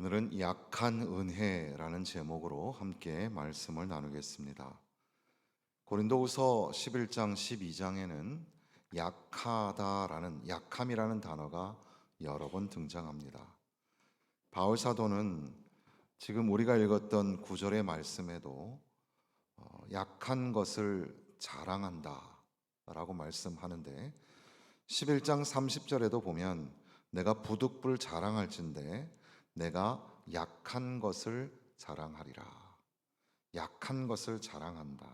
오늘은 약한 은혜라는 제목으로 함께 말씀을 나누겠습니다. 고린도후서 11장 12장에는 약하다라는 약함이라는 단어가 여러 번 등장합니다. 바울 사도는 지금 우리가 읽었던 구절의 말씀에도 약한 것을 자랑한다라고 말씀하는데 11장 30절에도 보면 내가 부득불 자랑할진대 내가 약한 것을 자랑하리라. 약한 것을 자랑한다.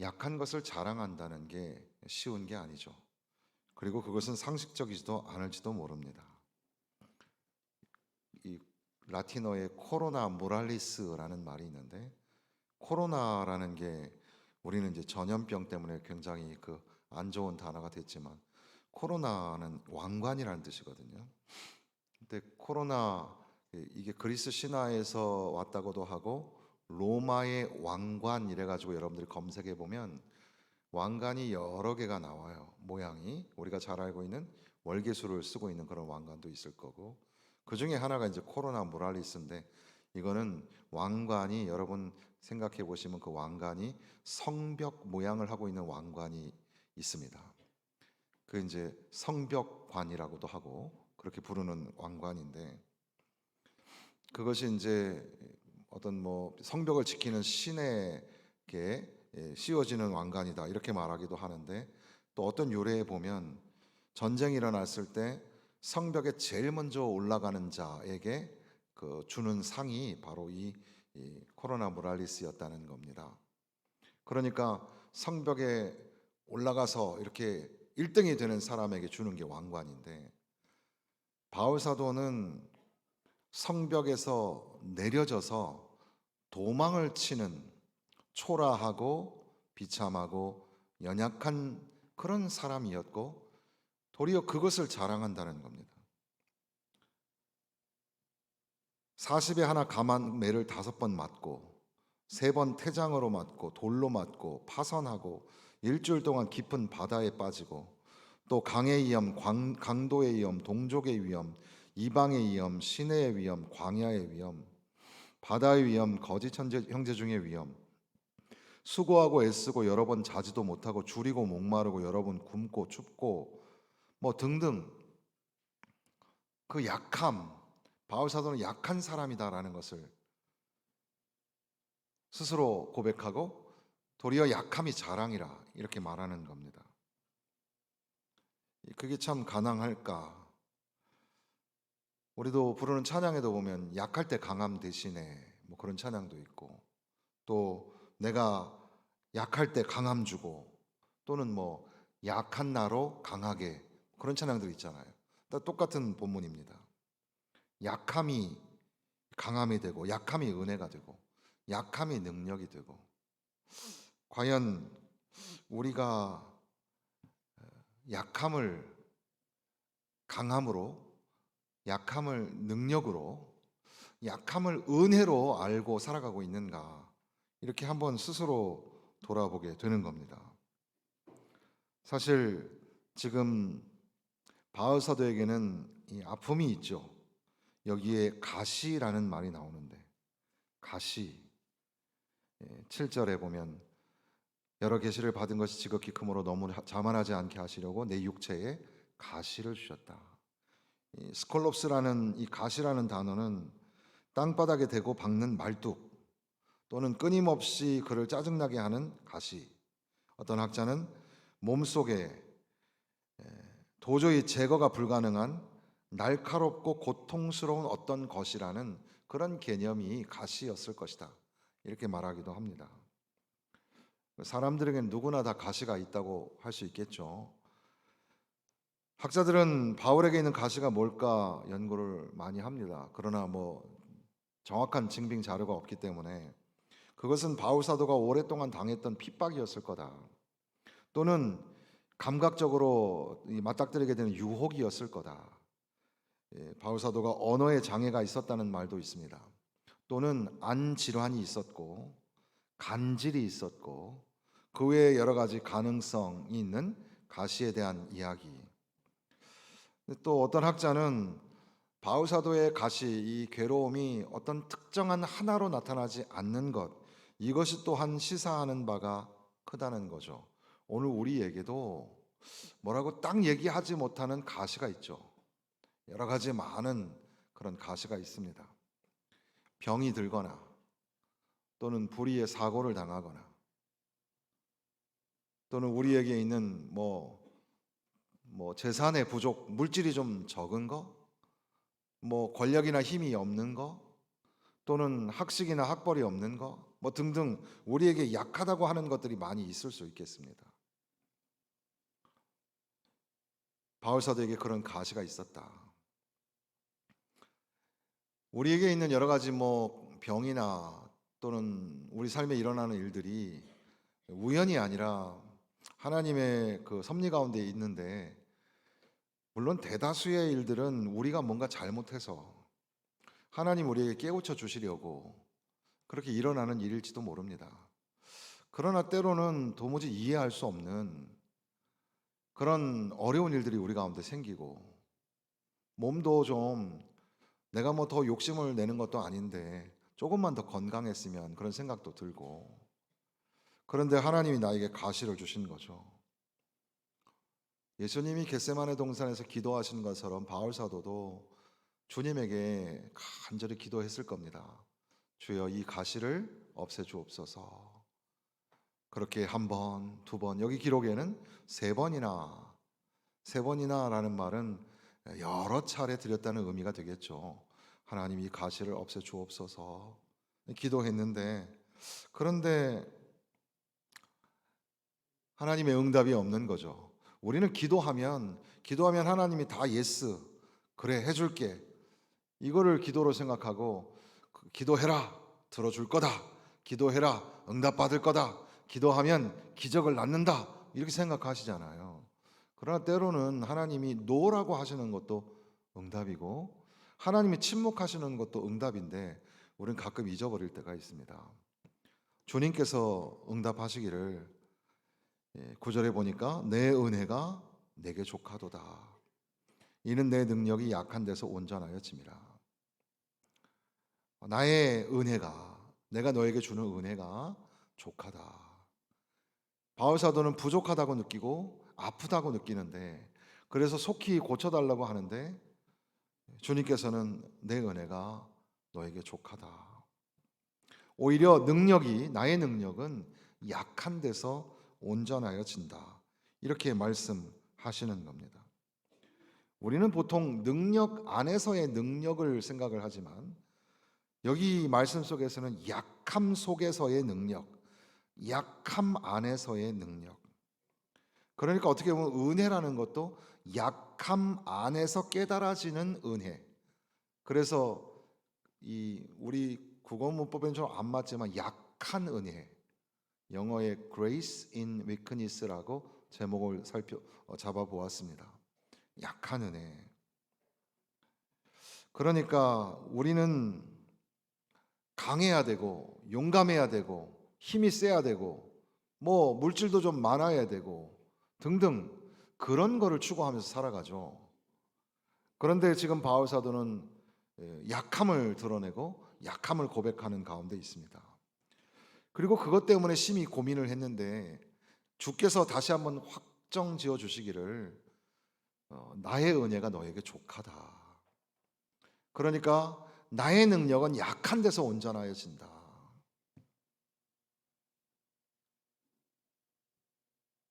약한 것을 자랑한다는 게 쉬운 게 아니죠. 그리고 그것은 상식적이지도 않을지도 모릅니다. 이 라틴어에 코로나 모랄리스라는 말이 있는데 코로나라는 게 우리는 이제 전염병 때문에 굉장히 안 좋은 단어가 됐지만 코로나는 왕관이라는 뜻이거든요. 근데 코로나 이게 그리스 신화에서 왔다고도 하고 로마의 왕관 이래 가지고 여러분들이 검색해 보면 왕관이 여러 개가 나와요. 모양이 우리가 잘 알고 있는 월계수를 쓰고 있는 그런 왕관도 있을 거고 그 중에 하나가 이제 코로나 모랄리스인데 이거는 왕관이 여러분 생각해 보시면 그 왕관이 성벽 모양을 하고 있는 왕관이 있습니다. 그 이제 성벽관이라고도 하고 그렇게 부르는 왕관인데 그것이 이제 어떤 뭐 성벽을 지키는 신에게 씌워지는 왕관이다 이렇게 말하기도 하는데 또 어떤 유래에 보면 전쟁이 일어났을 때 성벽에 제일 먼저 올라가는 자에게 주는 상이 바로 이 코로나 모랄리스였다는 겁니다. 그러니까 성벽에 올라가서 이렇게 1등이 되는 사람에게 주는 게 왕관인데 바울 사도는 성벽에서 내려져서 도망을 치는 초라하고 비참하고 연약한 그런 사람이었고 도리어 그것을 자랑한다는 겁니다. 40에 하나 감한 매를 5번 맞고 3번 태장으로 맞고 돌로 맞고 파선하고 일주일 동안 깊은 바다에 빠지고 또 강의 위험, 강도의 위험, 동족의 위험, 이방의 위험, 시내의 위험, 광야의 위험, 바다의 위험, 거짓 형제 중의 위험, 수고하고 애쓰고 여러 번 자지도 못하고 줄이고 목마르고 여러 번 굶고 춥고 뭐 등등 그 약함, 바울 사도는 약한 사람이다라는 것을 스스로 고백하고 도리어 약함이 자랑이라 이렇게 말하는 겁니다. 그게 참 가능할까? 우리도 부르는 찬양에도 보면 약할 때 강함 대신에 뭐 그런 찬양도 있고 또 내가 약할 때 강함 주고 또는 뭐 약한 나로 강하게 그런 찬양들 있잖아요. 다 똑같은 본문입니다. 약함이 강함이 되고 약함이 은혜가 되고 약함이 능력이 되고 과연 우리가 약함을 강함으로 약함을 능력으로 약함을 은혜로 알고 살아가고 있는가 이렇게 한번 스스로 돌아보게 되는 겁니다. 사실 지금 바울 사도에게는 이 아픔이 있죠. 여기에 가시라는 말이 나오는데 가시 7절에 보면 여러 계시를 받은 것이 지극히 크므로 너무 자만하지 않게 하시려고 내 육체에 가시를 주셨다. 이 스콜롭스라는 이 가시라는 단어는 땅바닥에 대고 박는 말뚝 또는 끊임없이 그를 짜증나게 하는 가시. 어떤 학자는 몸속에 도저히 제거가 불가능한 날카롭고 고통스러운 어떤 것이라는 그런 개념이 가시였을 것이다. 이렇게 말하기도 합니다. 사람들에게는 누구나 다 가시가 있다고 할 수 있겠죠. 학자들은 바울에게 있는 가시가 뭘까 연구를 많이 합니다. 그러나 뭐 정확한 증빙 자료가 없기 때문에 그것은 바울 사도가 오랫동안 당했던 핍박이었을 거다. 또는 감각적으로 맞닥뜨리게 되는 유혹이었을 거다. 바울 사도가 언어에 장애가 있었다는 말도 있습니다. 또는 안 질환이 있었고 간질이 있었고 그 외에 여러 가지 가능성이 있는 가시에 대한 이야기. 또 어떤 학자는 바울 사도의 가시, 이 괴로움이 어떤 특정한 하나로 나타나지 않는 것, 이것이 또한 시사하는 바가 크다는 거죠. 오늘 우리에게도 뭐라고 딱 얘기하지 못하는 가시가 있죠. 여러 가지 많은 그런 가시가 있습니다. 병이 들거나 또는 불의의 사고를 당하거나 또는 우리에게 있는 재산의 부족, 물질이 좀 적은 거, 권력이나 힘이 없는 거, 또는 학식이나 학벌이 없는 거, 등등 우리에게 약하다고 하는 것들이 많이 있을 수 있겠습니다. 바울 사도에게 그런 가시가 있었다. 우리에게 있는 여러 가지 병이나 또는 우리 삶에 일어나는 일들이 우연이 아니라 하나님의 그 섭리 가운데 있는데, 물론 대다수의 일들은 우리가 뭔가 잘못해서 하나님 우리에게 깨우쳐 주시려고 그렇게 일어나는 일일지도 모릅니다. 그러나 때로는 도무지 이해할 수 없는 그런 어려운 일들이 우리 가운데 생기고, 몸도 좀 내가 더 욕심을 내는 것도 아닌데 조금만 더 건강했으면 그런 생각도 들고, 그런데 하나님이 나에게 가시를 주신 거죠. 예수님이 겟세마네 동산에서 기도하신 것처럼 바울 사도도 주님에게 간절히 기도했을 겁니다. 주여, 이 가시를 없애 주옵소서. 그렇게 한 번, 두 번, 여기 기록에는 세 번이나라는 말은 여러 차례 드렸다는 의미가 되겠죠. 하나님, 이 가시를 없애 주옵소서 기도했는데, 그런데 하나님의 응답이 없는 거죠. 우리는 기도하면 하나님이 다 예스, 그래 해줄게, 이거를 기도로 생각하고, 기도해라 들어줄 거다, 기도해라 응답받을 거다, 기도하면 기적을 낳는다, 이렇게 생각하시잖아요. 그러나 때로는 하나님이 노라고 하시는 것도 응답이고 하나님이 침묵하시는 것도 응답인데, 우리는 가끔 잊어버릴 때가 있습니다. 주님께서 응답하시기를 9절에 보니까 내 은혜가 내게 족하도다. 이는 내 능력이 약한 데서 온전하여짐이라. 나의 은혜가, 내가 너에게 주는 은혜가 족하다. 바울 사도는 부족하다고 느끼고 아프다고 느끼는데, 그래서 속히 고쳐달라고 하는데 주님께서는 내 은혜가 너에게 족하다. 오히려 나의 능력은 약한 데서 온전하여진다, 이렇게 말씀하시는 겁니다. 우리는 보통 능력 안에서의 능력을 생각을 하지만, 여기 말씀 속에서는 약함 속에서의 능력, 약함 안에서의 능력. 그러니까 어떻게 보면 은혜라는 것도 약함 안에서 깨달아지는 은혜. 그래서 우리 국어 문법에는 좀 안 맞지만 약한 은혜, 영어의 Grace in Weakness라고 제목을 잡아보았습니다. 약한 은혜. 그러니까 우리는 강해야 되고 용감해야 되고 힘이 세야 되고 물질도 좀 많아야 되고 등등, 그런 거를 추구하면서 살아가죠. 그런데 지금 바울 사도는 약함을 드러내고 약함을 고백하는 가운데 있습니다. 그리고 그것 때문에 심히 고민을 했는데 주께서 다시 한번 확정 지어 주시기를 나의 은혜가 너에게 족하다. 그러니까 나의 능력은 약한 데서 온전하여진다.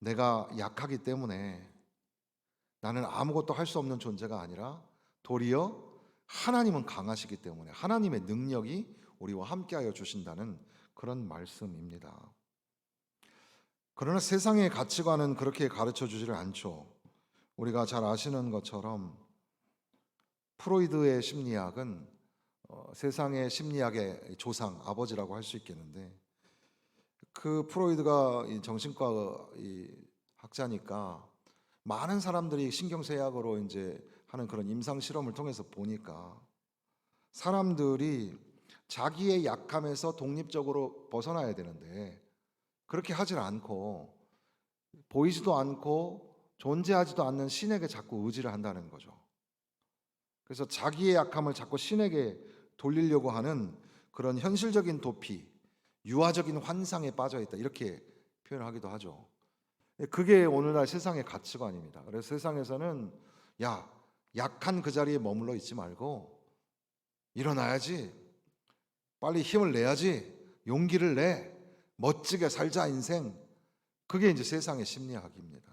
내가 약하기 때문에 나는 아무것도 할 수 없는 존재가 아니라 도리어 하나님은 강하시기 때문에 하나님의 능력이 우리와 함께하여 주신다는 그런 말씀입니다. 그러나 세상의 가치관은 그렇게 가르쳐 주지를 않죠. 우리가 잘 아시는 것처럼 프로이드의 심리학은 세상의 심리학의 조상, 아버지라고 할 수 있겠는데, 그 프로이드가 정신과 학자니까 많은 사람들이 신경쇠약으로 이제 하는 그런 임상 실험을 통해서 보니까 사람들이 자기의 약함에서 독립적으로 벗어나야 되는데 그렇게 하질 않고 보이지도 않고 존재하지도 않는 신에게 자꾸 의지를 한다는 거죠. 그래서 자기의 약함을 자꾸 신에게 돌리려고 하는 그런 현실적인 도피, 유아적인 환상에 빠져 있다, 이렇게 표현하기도 하죠. 그게 오늘날 세상의 가치관입니다. 그래서 세상에서는 야, 약한 그 자리에 머물러 있지 말고 일어나야지, 빨리 힘을 내야지, 용기를 내, 멋지게 살자 인생. 그게 이제 세상의 심리학입니다.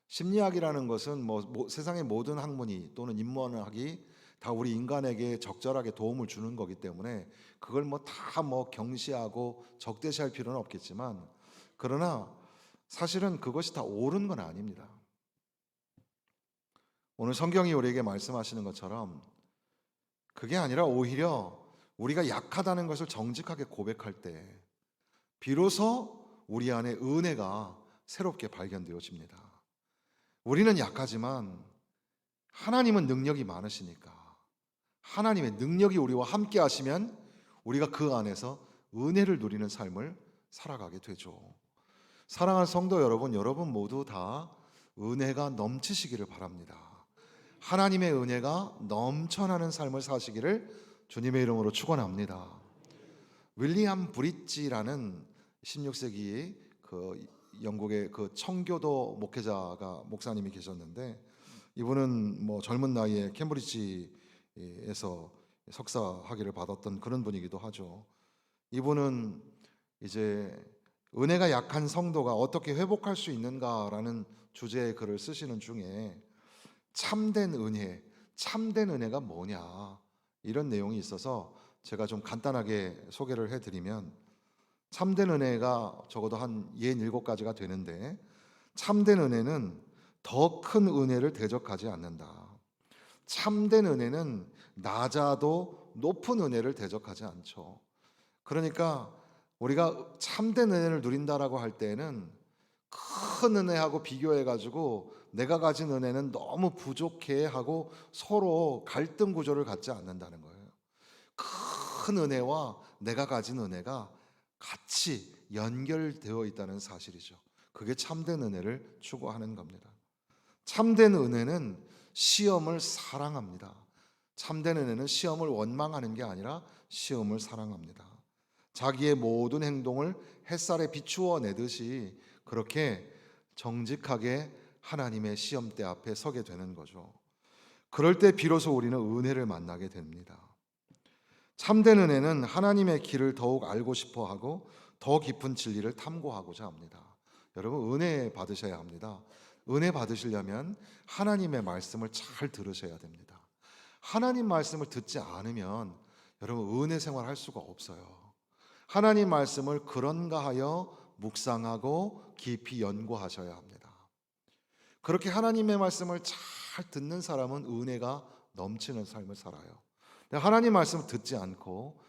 심리학이라는 것은 세상의 모든 학문이 또는 인문학이 다 우리 인간에게 적절하게 도움을 주는 거기 때문에 그걸 다 경시하고 적대시할 필요는 없겠지만, 그러나 사실은 그것이 다 옳은 건 아닙니다. 오늘 성경이 우리에게 말씀하시는 것처럼 그게 아니라 오히려 우리가 약하다는 것을 정직하게 고백할 때 비로소 우리 안에 은혜가 새롭게 발견되어집니다. 우리는 약하지만 하나님은 능력이 많으시니까 하나님의 능력이 우리와 함께 하시면 우리가 그 안에서 은혜를 누리는 삶을 살아가게 되죠. 사랑하는 성도 여러분, 여러분 모두 다 은혜가 넘치시기를 바랍니다. 하나님의 은혜가 넘쳐나는 삶을 사시기를 주님의 이름으로 축원합니다. 윌리엄 브릿지라는 16세기 그 영국의 그 청교도 목사님이 계셨는데, 이분은 젊은 나이에 캠브리지에서 석사 학위를 받았던 그런 분이기도 하죠. 이분은 이제 은혜가 약한 성도가 어떻게 회복할 수 있는가라는 주제의 글을 쓰시는 중에 참된 은혜가 뭐냐, 이런 내용이 있어서 제가 좀 간단하게 소개를 해드리면, 참된 은혜가 적어도 한 67가지가 되는데, 참된 은혜는 더 큰 은혜를 대적하지 않는다. 참된 은혜는 낮아도 높은 은혜를 대적하지 않죠. 그러니까 우리가 참된 은혜를 누린다라고 할 때는 큰 은혜하고 비교해가지고 내가 가진 은혜는 너무 부족해 하고 서로 갈등 구조를 갖지 않는다는 거예요. 큰 은혜와 내가 가진 은혜가 같이 연결되어 있다는 사실이죠. 그게 참된 은혜를 추구하는 겁니다. 참된 은혜는 시험을 사랑합니다. 참된 은혜는 시험을 원망하는 게 아니라 시험을 사랑합니다. 자기의 모든 행동을 햇살에 비추어 내듯이 그렇게 정직하게 하나님의 시험대 앞에 서게 되는 거죠. 그럴 때 비로소 우리는 은혜를 만나게 됩니다. 참된 은혜는 하나님의 길을 더욱 알고 싶어 하고 더 깊은 진리를 탐구하고자 합니다. 여러분, 은혜 받으셔야 합니다. 은혜 받으시려면 하나님의 말씀을 잘 들으셔야 됩니다. 하나님 말씀을 듣지 않으면 여러분 은혜 생활 할 수가 없어요. 하나님 말씀을 그런가 하여 묵상하고 깊이 연구하셔야 합니다. 그렇게 하나님의 말씀을 잘 듣는 사람은 은혜가 넘치는 삶을 살아요. 하나님 말씀을 듣지 않고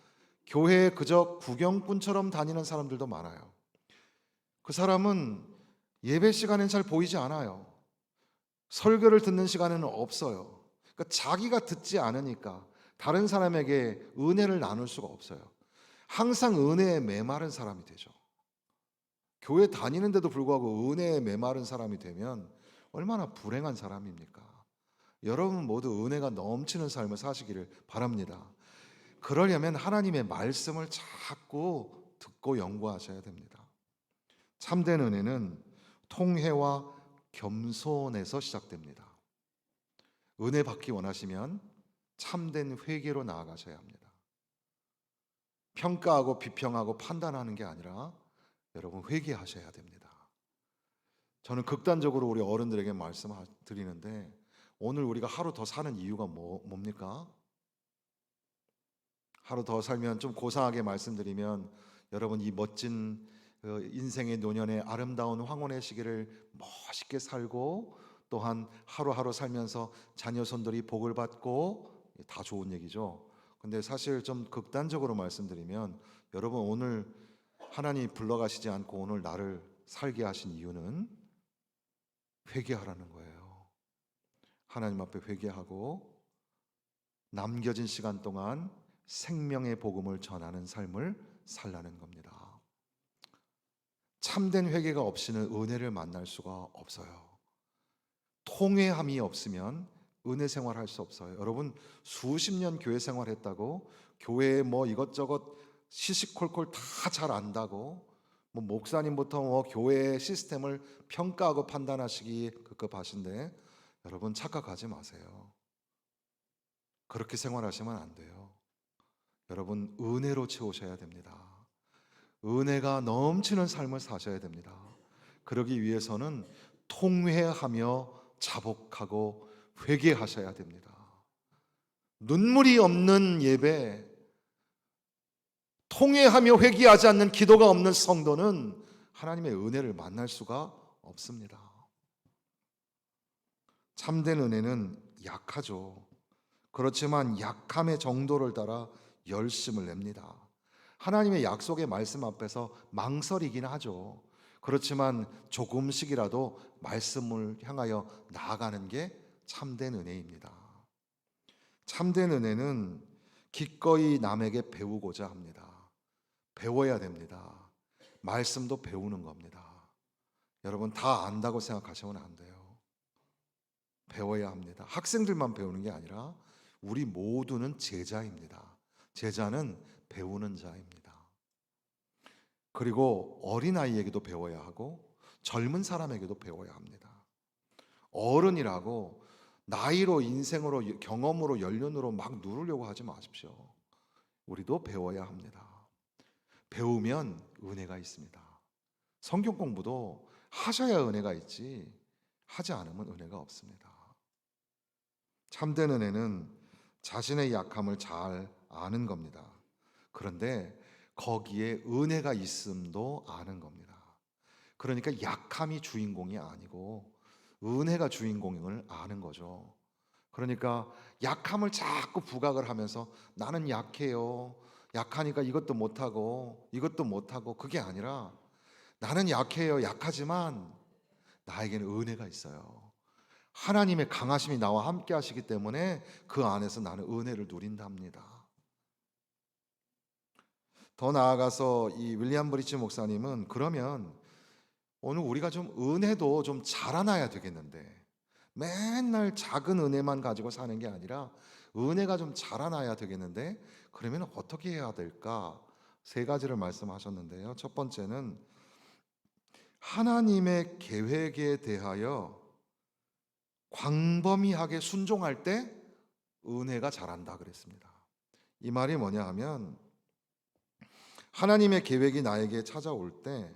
교회에 그저 구경꾼처럼 다니는 사람들도 많아요. 그 사람은 예배 시간엔 잘 보이지 않아요. 설교를 듣는 시간에는 없어요. 그러니까 자기가 듣지 않으니까 다른 사람에게 은혜를 나눌 수가 없어요. 항상 은혜에 메마른 사람이 되죠. 교회 다니는데도 불구하고 은혜에 메마른 사람이 되면 얼마나 불행한 사람입니까? 여러분 모두 은혜가 넘치는 삶을 사시기를 바랍니다. 그러려면 하나님의 말씀을 자꾸 듣고 연구하셔야 됩니다. 참된 은혜는 통회와 겸손에서 시작됩니다. 은혜 받기 원하시면 참된 회개로 나아가셔야 합니다. 평가하고 비평하고 판단하는 게 아니라 여러분 회개하셔야 됩니다. 저는 극단적으로 우리 어른들에게 말씀드리는데, 오늘 우리가 하루 더 사는 이유가 뭡니까? 하루 더 살면, 좀 고상하게 말씀드리면, 여러분 이 멋진 인생의 노년의 아름다운 황혼의 시기를 멋있게 살고, 또한 하루하루 살면서 자녀 손들이 복을 받고, 다 좋은 얘기죠. 근데 사실 좀 극단적으로 말씀드리면, 여러분 오늘 하나님이 불러가시지 않고 오늘 나를 살게 하신 이유는 회개하라는 거예요. 하나님 앞에 회개하고 남겨진 시간 동안 생명의 복음을 전하는 삶을 살라는 겁니다. 참된 회개가 없이는 은혜를 만날 수가 없어요. 통회함이 없으면 은혜 생활할 수 없어요. 여러분 수십 년 교회 생활했다고 교회에 뭐 이것저것 시시콜콜 다 잘 안다고 뭐 목사님부터 뭐 교회의 시스템을 평가하고 판단하시기 급급하신데 여러분 착각하지 마세요. 그렇게 생활하시면 안 돼요. 여러분 은혜로 채우셔야 됩니다. 은혜가 넘치는 삶을 사셔야 됩니다. 그러기 위해서는 통회하며 자복하고 회개하셔야 됩니다. 눈물이 없는 예배, 통회하며 회개하지 않는 기도가 없는 성도는 하나님의 은혜를 만날 수가 없습니다. 참된 은혜는 약하죠. 그렇지만 약함의 정도를 따라 열심을 냅니다. 하나님의 약속의 말씀 앞에서 망설이긴 하죠. 그렇지만 조금씩이라도 말씀을 향하여 나아가는 게 참된 은혜입니다. 참된 은혜는 기꺼이 남에게 배우고자 합니다. 배워야 됩니다. 말씀도 배우는 겁니다. 여러분 다 안다고 생각하시면 안 돼요. 배워야 합니다. 학생들만 배우는 게 아니라 우리 모두는 제자입니다. 제자는 배우는 자입니다. 그리고 어린아이에게도 배워야 하고 젊은 사람에게도 배워야 합니다. 어른이라고 나이로 인생으로 경험으로 연륜으로 막 누르려고 하지 마십시오. 우리도 배워야 합니다. 배우면 은혜가 있습니다. 성경 공부도 하셔야 은혜가 있지 하지 않으면 은혜가 없습니다. 참된 은혜는 자신의 약함을 잘 아는 겁니다. 그런데 거기에 은혜가 있음도 아는 겁니다. 그러니까 약함이 주인공이 아니고 은혜가 주인공을 아는 거죠. 그러니까 약함을 자꾸 부각을 하면서 나는 약해요. 약하니까 이것도 못하고 이것도 못하고 그게 아니라 나는 약해요. 약하지만 나에게는 은혜가 있어요. 하나님의 강하심이 나와 함께 하시기 때문에 그 안에서 나는 은혜를 누린답니다. 더 나아가서 이 윌리엄 브리치 목사님은 그러면 오늘 우리가 좀 은혜도 좀 자라나야 되겠는데 맨날 작은 은혜만 가지고 사는 게 아니라 은혜가 좀 자라나야 되겠는데 그러면 어떻게 해야 될까? 세 가지를 말씀하셨는데요. 첫 번째는 하나님의 계획에 대하여 광범위하게 순종할 때 은혜가 자란다 그랬습니다. 이 말이 뭐냐 하면 하나님의 계획이 나에게 찾아올 때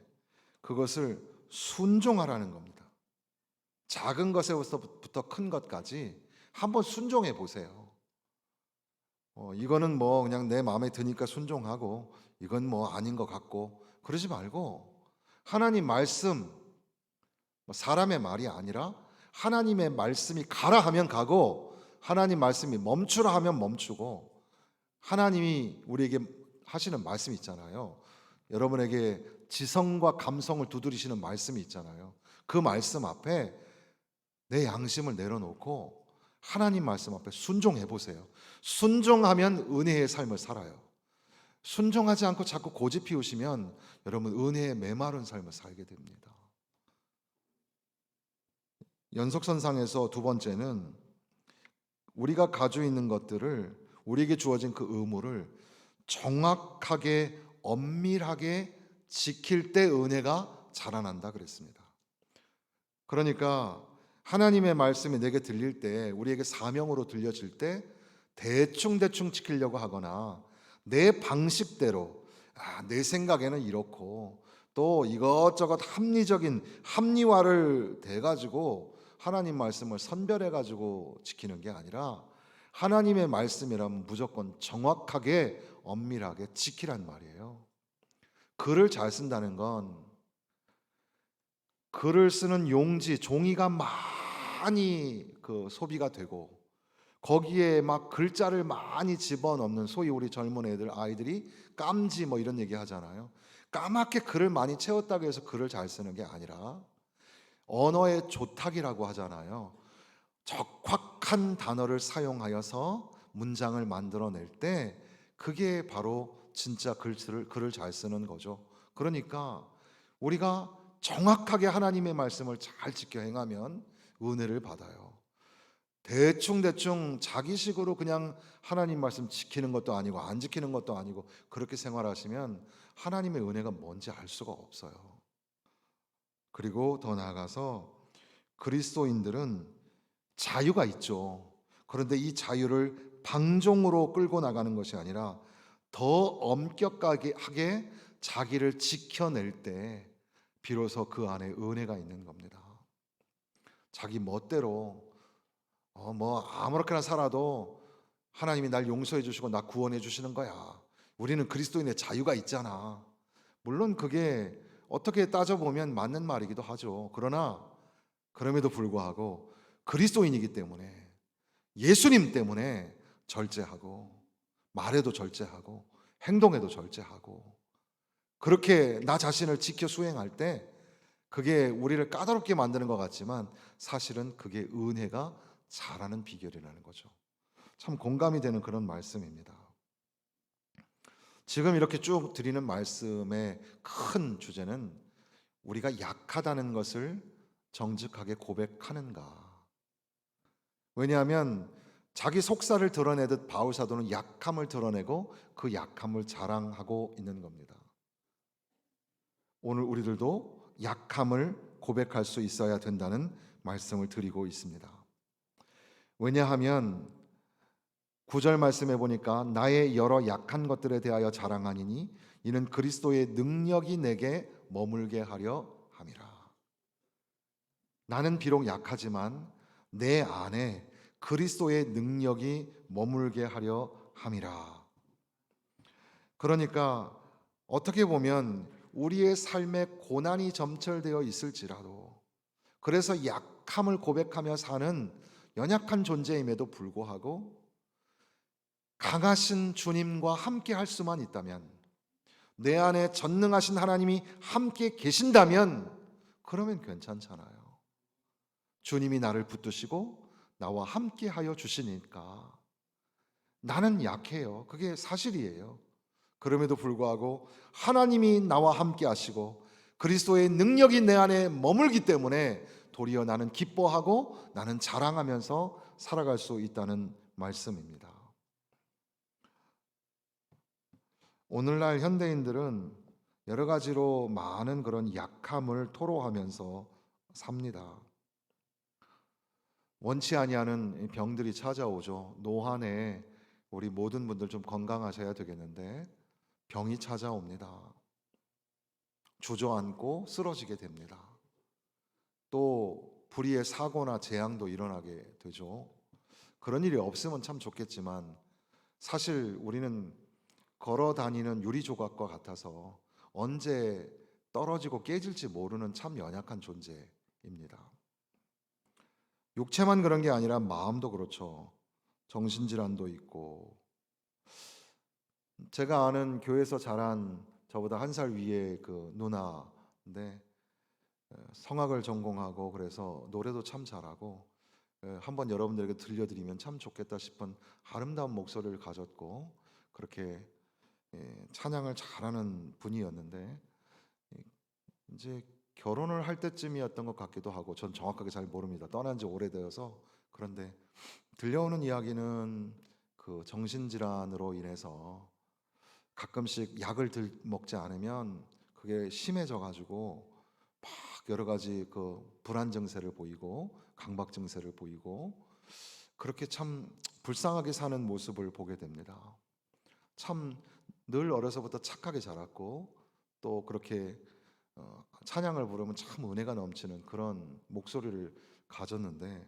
그것을 순종하라는 겁니다. 작은 것에서부터 큰 것까지 한번 순종해 보세요. 이거는 뭐 그냥 내 마음에 드니까 순종하고 이건 뭐 아닌 것 같고 그러지 말고 하나님 말씀, 사람의 말이 아니라 하나님의 말씀이 가라 하면 가고 하나님 말씀이 멈추라 하면 멈추고 하나님이 우리에게 하시는 말씀이 있잖아요. 여러분에게 지성과 감성을 두드리시는 말씀이 있잖아요. 그 말씀 앞에 내 양심을 내려놓고 하나님 말씀 앞에 순종해 보세요. 순종하면 은혜의 삶을 살아요. 순종하지 않고 자꾸 고집 피우시면 여러분 은혜의 메마른 삶을 살게 됩니다. 연속선상에서 두 번째는 우리가 가지고 있는 것들을 우리에게 주어진 그 의무를 정확하게 엄밀하게 지킬 때 은혜가 자라난다 그랬습니다. 그러니까 하나님의 말씀이 내게 들릴 때 우리에게 사명으로 들려질 때 대충 지키려고 하거나 내 방식대로 내 생각에는 이렇고 또 이것저것 합리적인 합리화를 대가지고 하나님 말씀을 선별해가지고 지키는 게 아니라 하나님의 말씀이라면 무조건 정확하게 엄밀하게 지키란 말이에요. 글을 잘 쓴다는 건 글을 쓰는 용지, 종이가 많이 소비가 되고 거기에 막 글자를 많이 집어넣는 소위 우리 젊은 아이들이 깜지 뭐 이런 얘기 하잖아요. 까맣게 글을 많이 채웠다고 해서 글을 잘 쓰는 게 아니라 언어의 조탁이라고 하잖아요. 적확한 단어를 사용하여서 문장을 만들어낼 때 그게 바로 진짜 글을 잘 쓰는 거죠. 그러니까 우리가 정확하게 하나님의 말씀을 잘 지켜 행하면 은혜를 받아요. 대충대충 자기식으로 그냥 하나님 말씀 지키는 것도 아니고 안 지키는 것도 아니고 그렇게 생활하시면 하나님의 은혜가 뭔지 알 수가 없어요. 그리고 더 나아가서 그리스도인들은 자유가 있죠. 그런데 이 자유를 방종으로 끌고 나가는 것이 아니라 더 엄격하게 자기를 지켜낼 때 비로소 그 안에 은혜가 있는 겁니다. 자기 멋대로 뭐 아무렇게나 살아도 하나님이 날 용서해 주시고 나 구원해 주시는 거야. 우리는 그리스도인의 자유가 있잖아. 물론 그게 어떻게 따져보면 맞는 말이기도 하죠. 그러나 그럼에도 불구하고 그리스도인이기 때문에, 예수님 때문에 절제하고, 말에도 절제하고 행동에도 절제하고, 그렇게 나 자신을 지켜 수행할 때 그게 우리를 까다롭게 만드는 것 같지만 사실은 그게 은혜가 자라는 비결이라는 거죠. 참 공감이 되는 그런 말씀입니다. 지금 이렇게 쭉 드리는 말씀의 큰 주제는 우리가 약하다는 것을 정직하게 고백하는가. 왜냐하면 자기 속살을 드러내듯 바울 사도는 약함을 드러내고 그 약함을 자랑하고 있는 겁니다. 오늘 우리들도 약함을 고백할 수 있어야 된다는 말씀을 드리고 있습니다. 왜냐하면 9절 말씀해 보니까 나의 여러 약한 것들에 대하여 자랑하니니 이는 그리스도의 능력이 내게 머물게 하려 함이라. 나는 비록 약하지만 내 안에 그리스도의 능력이 머물게 하려 함이라. 그러니까 어떻게 보면 우리의 삶에 고난이 점철되어 있을지라도, 그래서 약함을 고백하며 사는 연약한 존재임에도 불구하고 강하신 주님과 함께 할 수만 있다면, 내 안에 전능하신 하나님이 함께 계신다면 그러면 괜찮잖아요. 주님이 나를 붙드시고 나와 함께 하여 주시니까 나는 약해요. 그게 사실이에요. 그럼에도 불구하고 하나님이 나와 함께 하시고 그리스도의 능력이 내 안에 머물기 때문에 도리어 나는 기뻐하고 나는 자랑하면서 살아갈 수 있다는 말씀입니다. 오늘날 현대인들은 여러 가지로 많은 그런 약함을 토로하면서 삽니다. 원치 아니하는 병들이 찾아오죠. 노환에 우리 모든 분들 좀 건강하셔야 되겠는데 병이 찾아옵니다. 주저앉고 쓰러지게 됩니다. 또 불의의 사고나 재앙도 일어나게 되죠. 그런 일이 없으면 참 좋겠지만 사실 우리는 걸어 다니는 유리 조각과 같아서 언제 떨어지고 깨질지 모르는 참 연약한 존재입니다. 육체만 그런 게 아니라 마음도 그렇죠. 정신질환도 있고, 제가 아는 교회에서 자란 저보다 한 살 위의 그 누나인데 성악을 전공하고 그래서 노래도 참 잘하고 한번 여러분들에게 들려드리면 참 좋겠다 싶은 아름다운 목소리를 가졌고 그렇게 찬양을 잘하는 분이었는데 이제 결혼을 할 때쯤이었던 것 같기도 하고 전 정확하게 잘 모릅니다. 떠난 지 오래되어서. 그런데 들려오는 이야기는 그 정신질환으로 인해서 가끔씩 약을 먹지 않으면 그게 심해져 가지고 막 여러 가지 그 불안 증세를 보이고 강박 증세를 보이고 그렇게 참 불쌍하게 사는 모습을 보게 됩니다. 참 늘 어려서부터 착하게 자랐고 또 그렇게 찬양을 부르면 참 은혜가 넘치는 그런 목소리를 가졌는데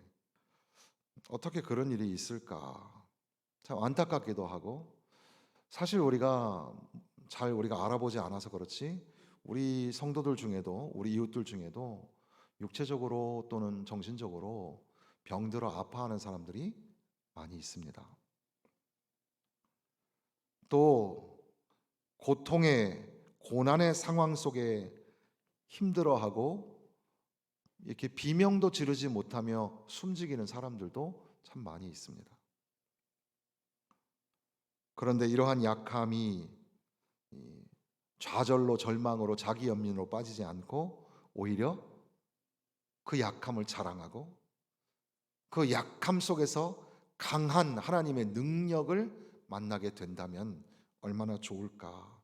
어떻게 그런 일이 있을까 참 안타깝기도 하고, 사실 우리가 알아보지 않아서 그렇지 우리 성도들 중에도 우리 이웃들 중에도 육체적으로 또는 정신적으로 병들어 아파하는 사람들이 많이 있습니다. 또 고통의 고난의 상황 속에 힘들어하고 이렇게 비명도 지르지 못하며 숨지기는 사람들도 참 많이 있습니다. 그런데 이러한 약함이 좌절로 절망으로 자기 연민으로 빠지지 않고 오히려 그 약함을 자랑하고 그 약함 속에서 강한 하나님의 능력을 만나게 된다면 얼마나 좋을까.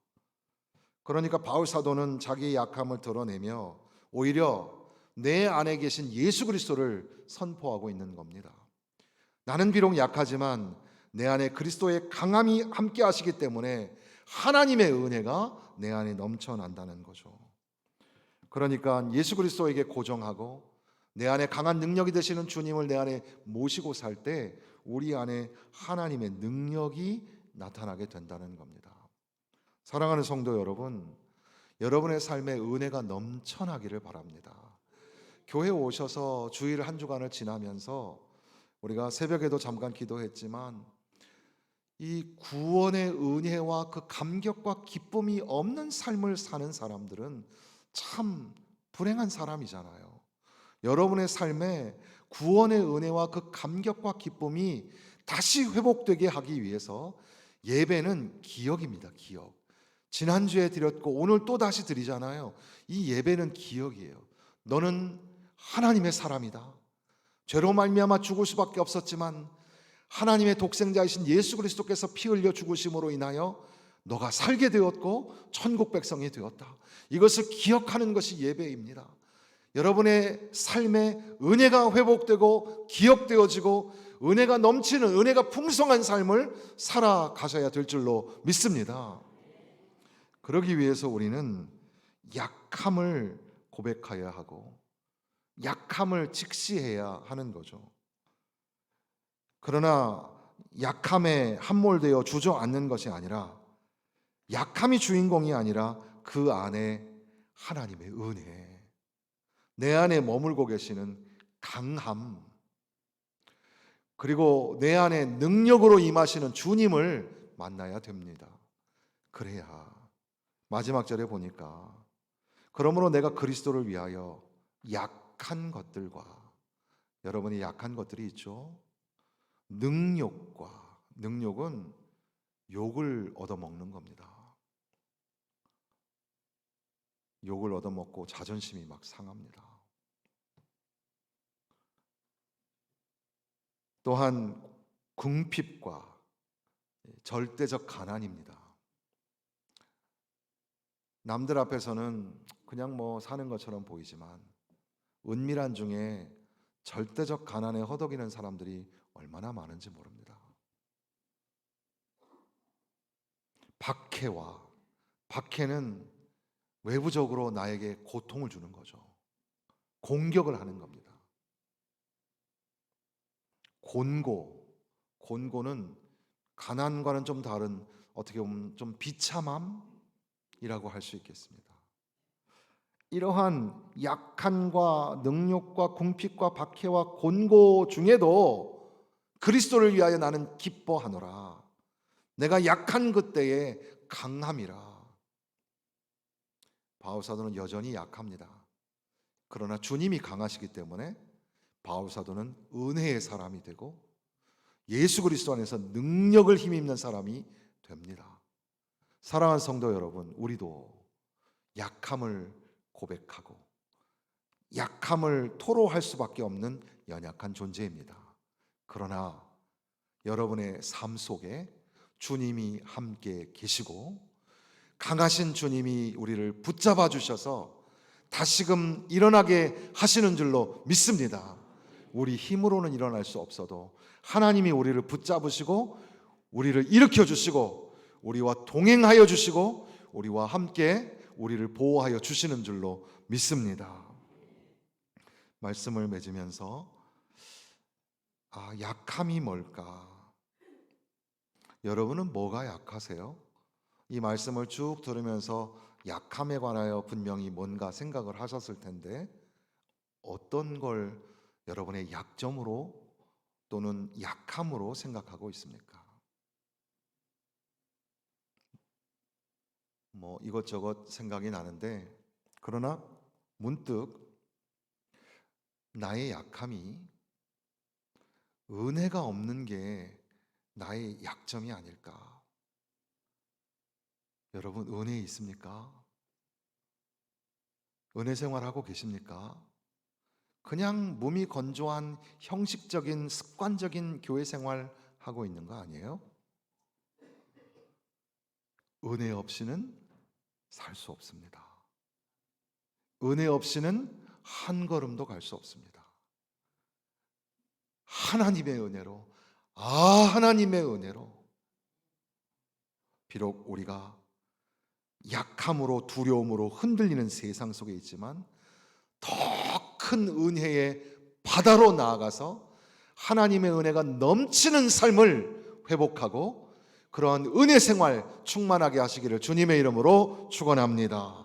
그러니까 바울 사도는 자기의 약함을 드러내며 오히려 내 안에 계신 예수 그리스도를 선포하고 있는 겁니다. 나는 비록 약하지만 내 안에 그리스도의 강함이 함께 하시기 때문에 하나님의 은혜가 내 안에 넘쳐난다는 거죠. 그러니까 예수 그리스도에게 고정하고 내 안에 강한 능력이 되시는 주님을 내 안에 모시고 살 때 우리 안에 하나님의 능력이 나타나게 된다는 겁니다. 사랑하는 성도 여러분, 여러분의 삶에 은혜가 넘쳐나기를 바랍니다. 교회 오셔서 주일 한 주간을 지나면서 우리가 새벽에도 잠깐 기도했지만 이 구원의 은혜와 그 감격과 기쁨이 없는 삶을 사는 사람들은 참 불행한 사람이잖아요. 여러분의 삶에 구원의 은혜와 그 감격과 기쁨이 다시 회복되게 하기 위해서 예배는 기억입니다. 기억. 지난주에 드렸고 오늘 또 다시 드리잖아요. 이 예배는 기억이에요. 너는 하나님의 사람이다. 죄로 말미암아 죽을 수밖에 없었지만 하나님의 독생자이신 예수 그리스도께서 피 흘려 죽으심으로 인하여 너가 살게 되었고 천국 백성이 되었다. 이것을 기억하는 것이 예배입니다. 여러분의 삶에 은혜가 회복되고 기억되어지고 은혜가 넘치는, 은혜가 풍성한 삶을 살아가셔야 될 줄로 믿습니다. 그러기 위해서 우리는 약함을 고백해야 하고 약함을 직시해야 하는 거죠. 그러나 약함에 함몰되어 주저앉는 것이 아니라, 약함이 주인공이 아니라 그 안에 하나님의 은혜, 내 안에 머물고 계시는 강함, 그리고 내 안에 능력으로 임하시는 주님을 만나야 됩니다. 그래야 마지막 절에 보니까 그러므로 내가 그리스도를 위하여 약한 것들과, 여러분이 약한 것들이 있죠. 능력은 욕을 얻어먹는 겁니다. 욕을 얻어먹고 자존심이 막 상합니다. 또한 궁핍과 절대적 가난입니다. 남들 앞에서는 그냥 뭐 사는 것처럼 보이지만 은밀한 중에 절대적 가난에 허덕이는 사람들이 얼마나 많은지 모릅니다. 박해는 외부적으로 나에게 고통을 주는 거죠. 공격을 하는 겁니다. 곤고는 가난과는 좀 다른, 어떻게 보면 좀 비참함이라고 할 수 있겠습니다. 이러한 약함과 능욕과 궁핍과 박해와 곤고 중에도 그리스도를 위하여 나는 기뻐하노라. 내가 약한 그때에 강함이라. 바울 사도는 여전히 약합니다. 그러나 주님이 강하시기 때문에 바울 사도는 은혜의 사람이 되고 예수 그리스도 안에서 능력을 힘입는 사람이 됩니다. 사랑하는 성도 여러분, 우리도 약함을 고백하고 약함을 토로할 수밖에 없는 연약한 존재입니다. 그러나 여러분의 삶 속에 주님이 함께 계시고 강하신 주님이 우리를 붙잡아 주셔서 다시금 일어나게 하시는 줄로 믿습니다. 우리 힘으로는 일어날 수 없어도 하나님이 우리를 붙잡으시고 우리를 일으켜 주시고 우리와 동행하여 주시고 우리와 함께 우리를 보호하여 주시는 줄로 믿습니다. 말씀을 맺으면서 약함이 뭘까? 여러분은 뭐가 약하세요? 이 말씀을 쭉 들으면서 약함에 관하여 분명히 뭔가 생각을 하셨을 텐데 어떤 걸 여러분의 약점으로 또는 약함으로 생각하고 있습니까? 뭐 이것저것 생각이 나는데, 그러나 문득 나의 약함이 은혜가 없는 게 나의 약점이 아닐까? 여러분 은혜 있습니까? 은혜 생활하고 계십니까? 그냥 몸이 건조한 형식적인 습관적인 교회 생활 하고 있는 거 아니에요? 은혜 없이는 살 수 없습니다. 은혜 없이는 한 걸음도 갈 수 없습니다. 하나님의 은혜로, 하나님의 은혜로. 비록 우리가 약함으로 두려움으로 흔들리는 세상 속에 있지만 더 큰 은혜의 바다로 나아가서 하나님의 은혜가 넘치는 삶을 회복하고 그러한 은혜 생활 충만하게 하시기를 주님의 이름으로 축원합니다.